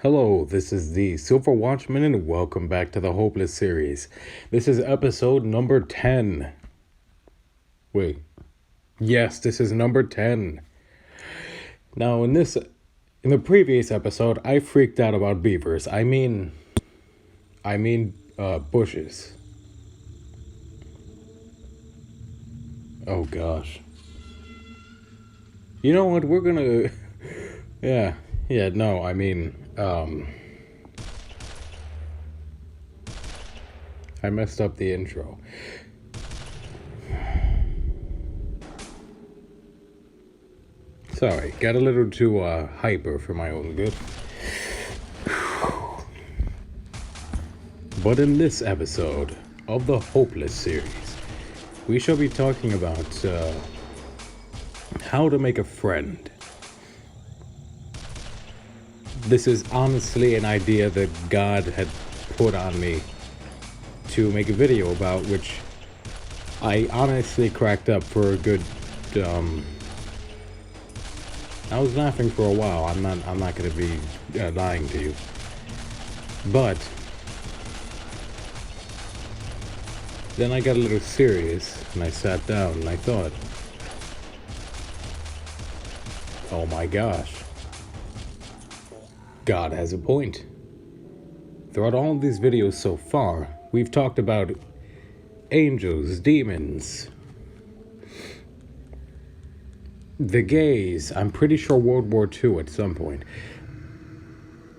Hello, this is the Silver Watchman, and welcome back to the Hopeless series. This is episode number 10. Wait. Yes, this is number 10. Now, in the previous episode, I freaked out about beavers. I mean, bushes. Oh gosh. You know what? We're gonna. I messed up the intro. Sorry, got a little too hyper for my own good. But in this episode of the Hopeless series, we shall be talking about how to make a friend. This is honestly an idea that God had put on me to make a video about, which I honestly cracked up for a good I was laughing for a while. I'm not going to be lying to you. But then I got a little serious and I sat down and I thought, oh my gosh, God has a point. Throughout all of these videos so far, we've talked about angels, demons, the gays, I'm pretty sure World War II at some point.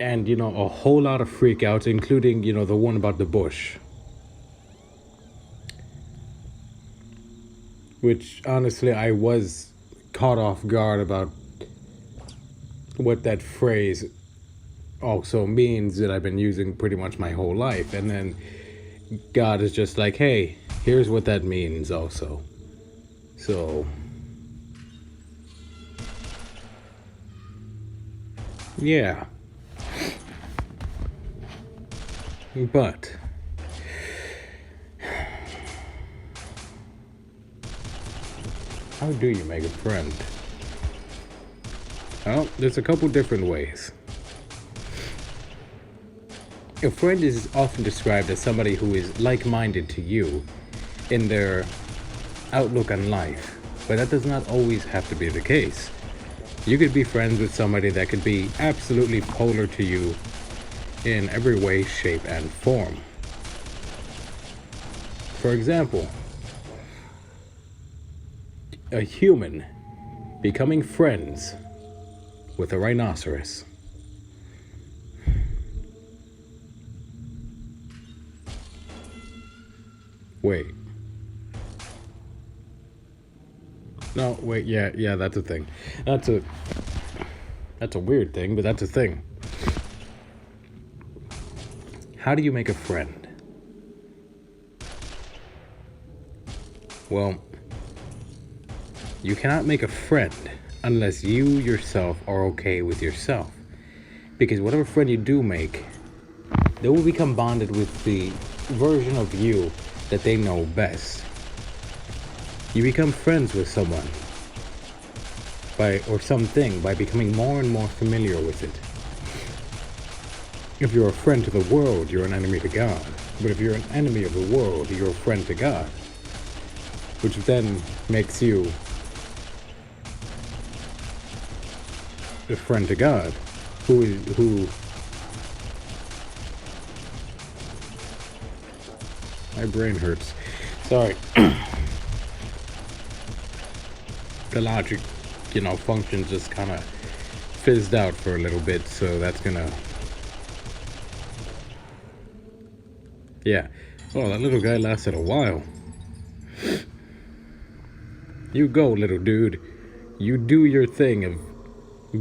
And, a whole lot of freakouts, including, the one about the bush. Which, honestly, I was caught off guard about what that phrase also means that I've been using pretty much my whole life. And then God is just like, hey, here's what that means also. So, yeah. But how do you make a friend? Well, there's a couple different ways. A friend is often described as somebody who is like-minded to you in their outlook on life, but that does not always have to be the case. You could be friends with somebody that could be absolutely polar to you in every way, shape, and form. For example, a human becoming friends with a rhinoceros. Wait. No, wait, yeah, that's a thing. That's a weird thing, but that's a thing. How do you make a friend? Well, you cannot make a friend unless you yourself are okay with yourself. Because whatever friend you do make, they will become bonded with the version of you that they know best. You become friends with someone or something by becoming more and more familiar with it. If you're a friend to the world, you're an enemy to God. But if you're an enemy of the world, you're a friend to God. Which then makes you a friend to God, who my brain hurts. Sorry. The logic, function just kind of fizzed out for a little bit, so that's gonna... Yeah. Oh, that little guy lasted a while. You go, little dude. You do your thing of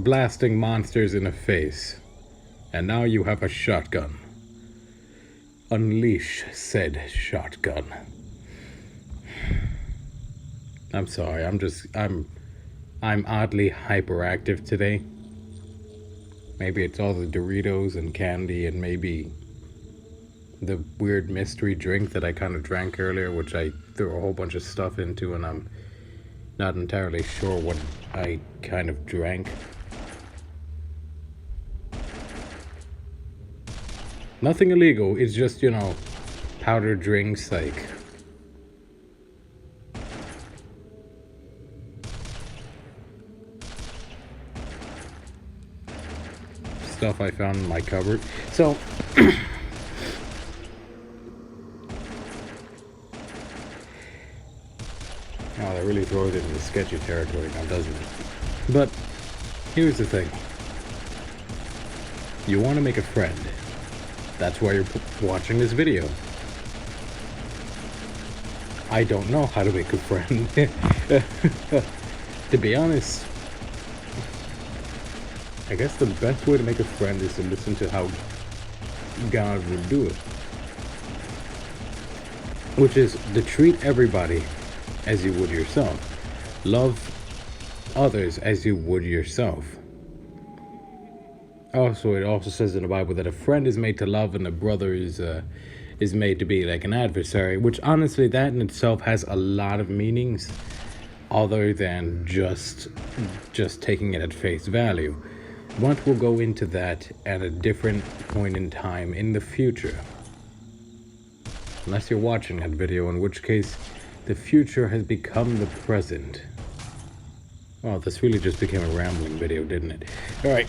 blasting monsters in the face. And now you have a shotgun. Unleash said shotgun. I'm sorry, I'm oddly hyperactive today. Maybe it's all the Doritos and candy, and maybe the weird mystery drink that I kind of drank earlier, which I threw a whole bunch of stuff into, and I'm not entirely sure what I kind of drank. Nothing illegal. It's just, powdered drinks, like stuff I found in my cupboard. So oh, that really throws it into sketchy territory now, doesn't it? But here's the thing. You want to make a friend. That's why you're watching this video. I don't know how to make a friend. To be honest, I guess the best way to make a friend is to listen to how God would do it. Which is to treat everybody as you would yourself. Love others as you would yourself. Also, it also says in the Bible that a friend is made to love and a brother is made to be like an adversary, which honestly, that in itself has a lot of meanings other than just taking it at face value. But we'll go into that at a different point in time in the future. Unless you're watching that video, in which case the future has become the present. Well, this really just became a rambling video, didn't it? All right.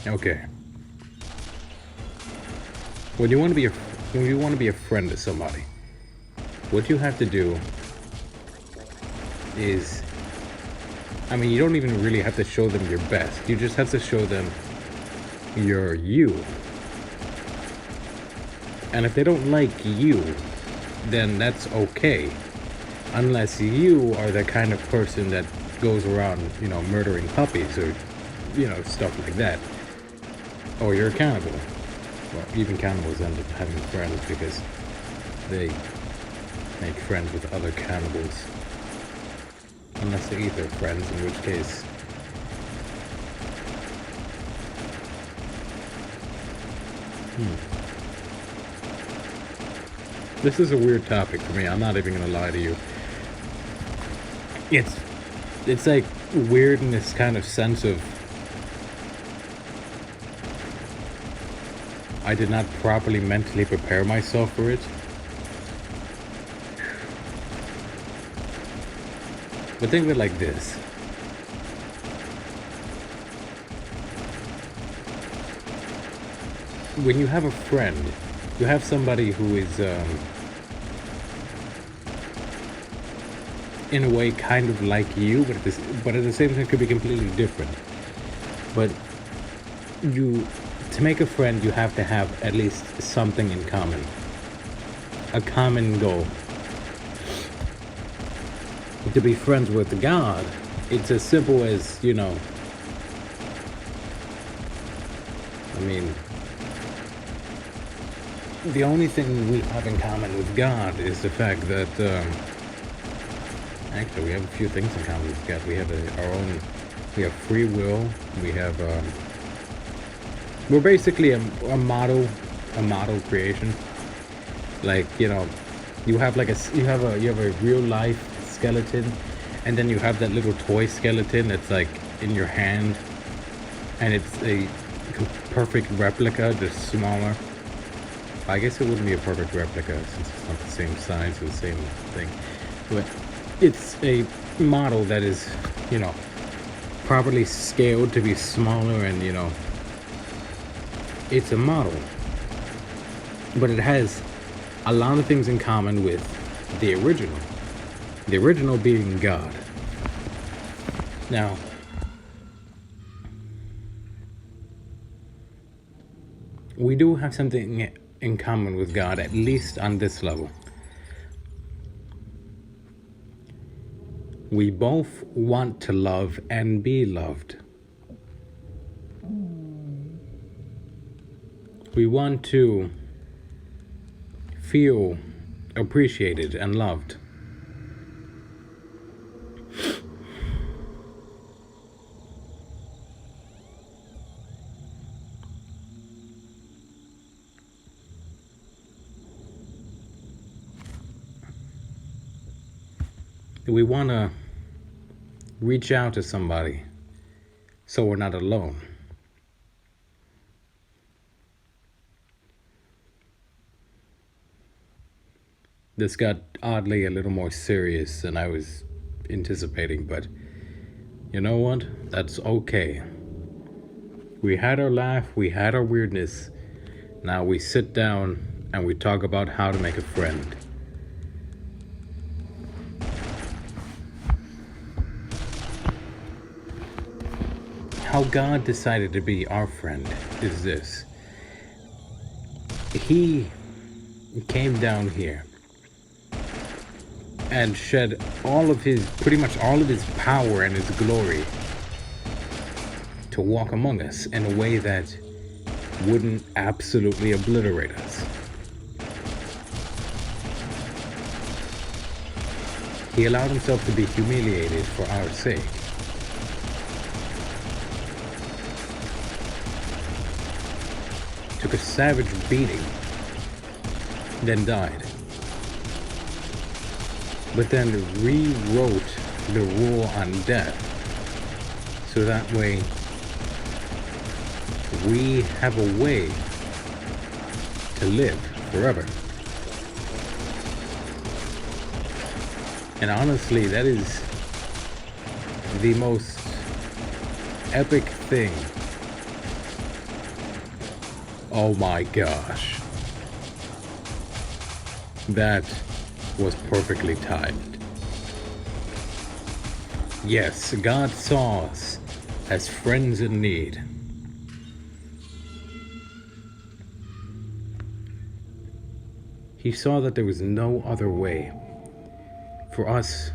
Okay. When you want to be a friend to somebody, what you have to do is, you don't even really have to show them your best. You just have to show them you're you. And if they don't like you, then that's okay. Unless you are the kind of person that goes around, murdering puppies or, stuff like that. Or you're a cannibal. Well, even cannibals end up having friends because they make friends with other cannibals. Unless they eat their friends, in which case... This is a weird topic for me. I'm not even gonna lie to you. It's like weird in this kind of sense of I did not properly mentally prepare myself for it. But think of it like this. When you have a friend, you have somebody who is, in a way, kind of like you, but at the same time could be completely different. But to make a friend, you have to have at least something in common. A common goal. To be friends with God, it's as simple as, the only thing we have in common with God is the fact that, actually, we have a few things in common with God. We have we have free will. We have, we're basically a model creation. Like, you have you have a real life skeleton, and then you have that little toy skeleton that's like in your hand, and it's a perfect replica, just smaller. I guess it wouldn't be a perfect replica since it's not the same size or the same thing, but it's a model that is, properly scaled to be smaller, and it's a model, but it has a lot of things in common with the original being God. Now, we do have something in common with God, at least on this level. We both want to love and be loved. We want to feel appreciated and loved. We want to reach out to somebody so we're not alone. This got oddly a little more serious than I was anticipating, but you know what? That's okay. We had our laugh, we had our weirdness. Now we sit down and we talk about how to make a friend. How God decided to be our friend is this. He came down here and shed pretty much all of his power and his glory to walk among us in a way that wouldn't absolutely obliterate us. He allowed himself to be humiliated for our sake. Took a savage beating, then died. But then rewrote the rule on death, so that way we have a way to live forever. And honestly, that is the most epic thing. Oh my gosh. That was perfectly timed. Yes, God saw us as friends in need. He saw that there was no other way for us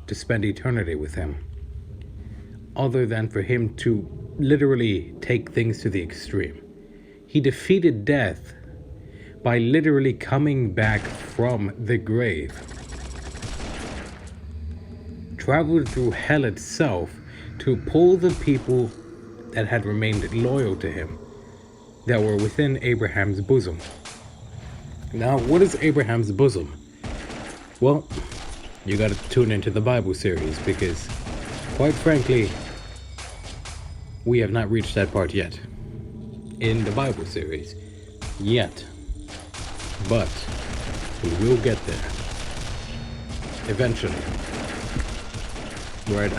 to spend eternity with him other than for him to literally take things to the extreme. He defeated death by literally coming back from the grave. Traveled through hell itself to pull the people that had remained loyal to him, that were within Abraham's bosom. Now, what is Abraham's bosom? Well, you gotta tune into the Bible series because, quite frankly, we have not reached that part yet in the Bible series. Yet. But we will get there. Eventually. We're at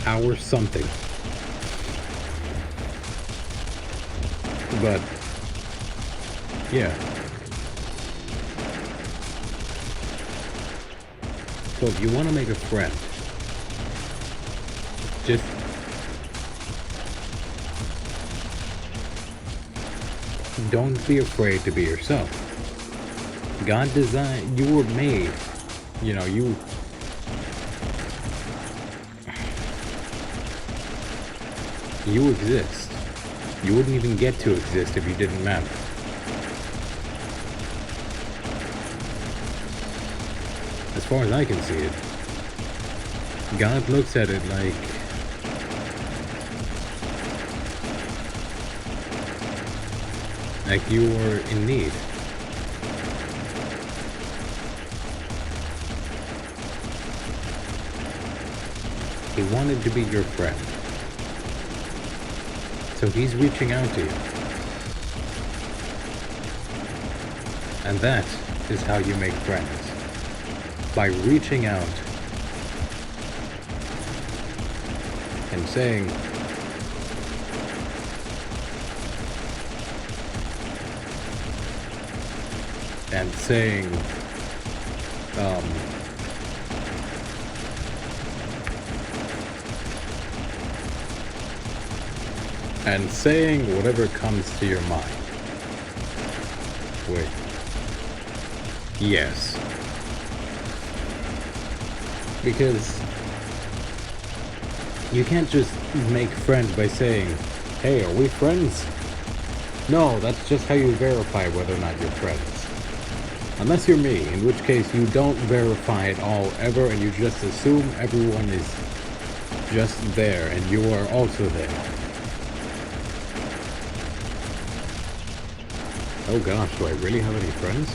hour something. But yeah. So if you want to make a friend, just don't be afraid to be yourself. God designed, you were made, you exist. You wouldn't even get to exist if you didn't matter. As far as I can see it, God looks at it like you are in need. He wanted to be your friend. So he's reaching out to you. And that is how you make friends. By reaching out and saying, whatever comes to your mind. Wait. Yes. Because you can't just make friends by saying, hey, are we friends? No, that's just how you verify whether or not you're friends. Unless you're me, in which case you don't verify it all ever and you just assume everyone is just there and you are also there. Oh gosh, do I really have any friends?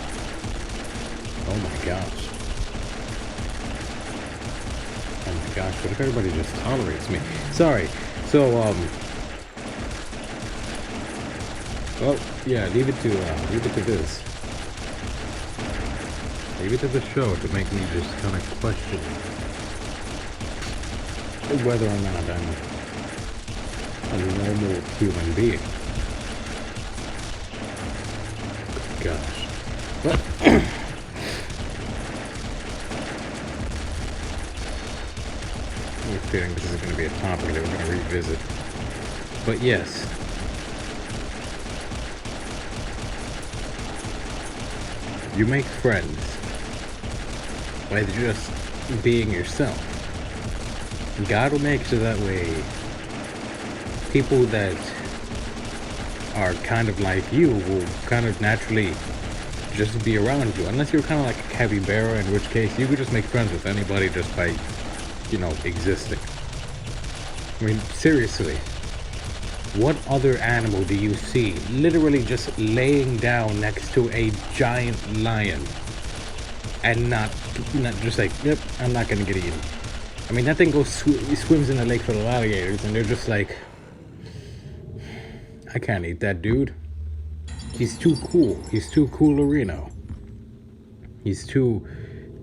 Oh my gosh. my gosh, what if everybody just tolerates me? Sorry. So, well, yeah, leave it to this. Leave it to the show to make me just kind of question whether or not I'm a normal human being. Gosh. But I have a feeling this is going to be a topic that we're going to revisit. But yes. You make friends by just being yourself. God will make so that way people that are kind of like you will kind of naturally just be around you. Unless you're kind of like a capybara, in which case you could just make friends with anybody just by, existing. I mean, seriously. What other animal do you see literally just laying down next to a giant lion and not just like, yep, I'm not gonna get eaten? I mean, that thing goes swims in the lake full of alligators, and they're just like, I can't eat that dude. He's too cool. He's too coolerino. He's too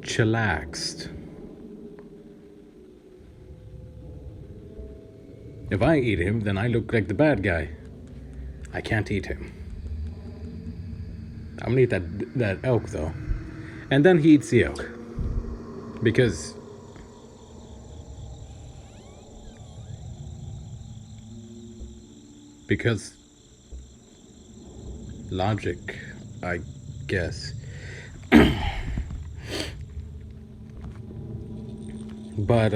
chillaxed. If I eat him, then I look like the bad guy. I can't eat him. I'm gonna eat that elk though, and then he eats the elk because logic, I guess. But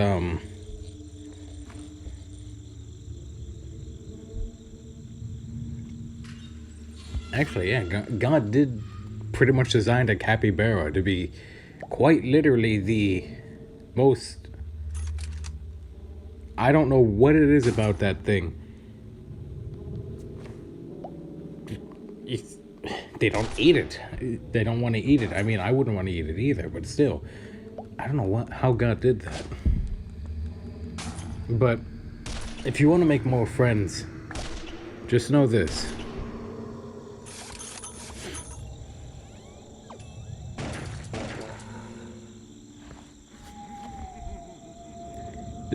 actually, yeah, God did pretty much design a capybara to be quite literally the most, I don't know what it is about that thing. They don't eat it. They don't want to eat it. I mean, I wouldn't want to eat it either, but still, I don't know how God did that. But if you want to make more friends, just know this.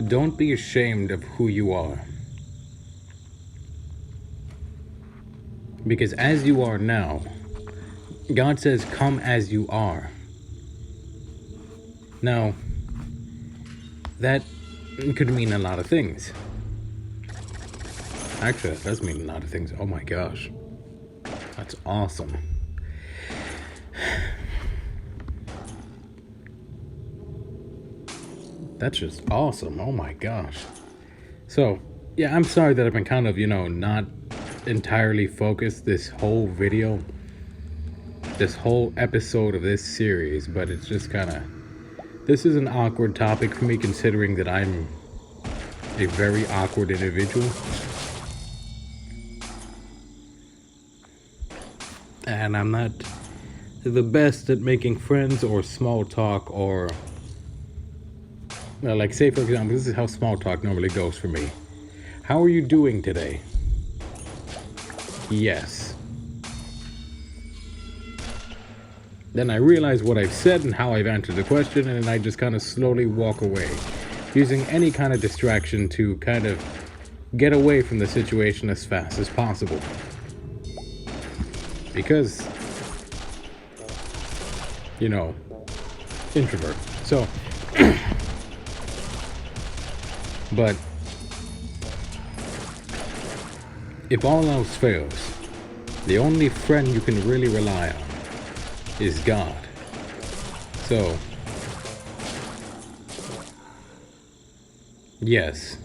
Don't be ashamed of who you are. Because as you are now, God says, come as you are. Now, that could mean a lot of things. Actually, that does mean a lot of things. Oh my gosh. That's awesome. That's just awesome. Oh my gosh. So, yeah, I'm sorry that I've been kind of, not entirely focused this whole video, this whole episode of this series, but it's just kind of, this is an awkward topic for me considering that I'm a very awkward individual. And I'm not the best at making friends or small talk or, like say for example, this is how small talk normally goes for me. How are you doing today? Yes. Then I realize what I've said and how I've answered the question, and then I just kind of slowly walk away, using any kind of distraction to kind of get away from the situation as fast as possible. Because, introvert. So, but if all else fails, the only friend you can really rely on is God. So, yes,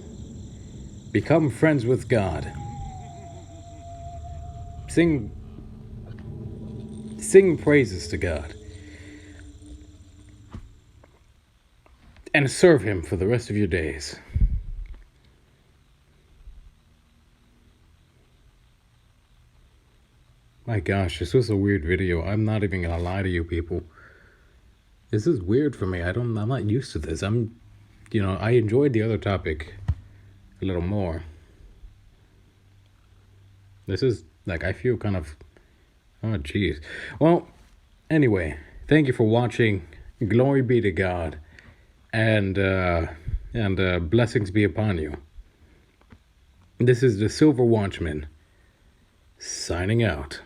become friends with God. Sing praises to God. And serve Him for the rest of your days. My gosh, this was a weird video. I'm not even gonna lie to you people. This is weird for me. I'm not used to this. I'm I enjoyed the other topic a little more. This is like, I feel kind of, oh jeez. Well, anyway, thank you for watching. Glory be to God, and blessings be upon you. This is the Silver Watchman signing out.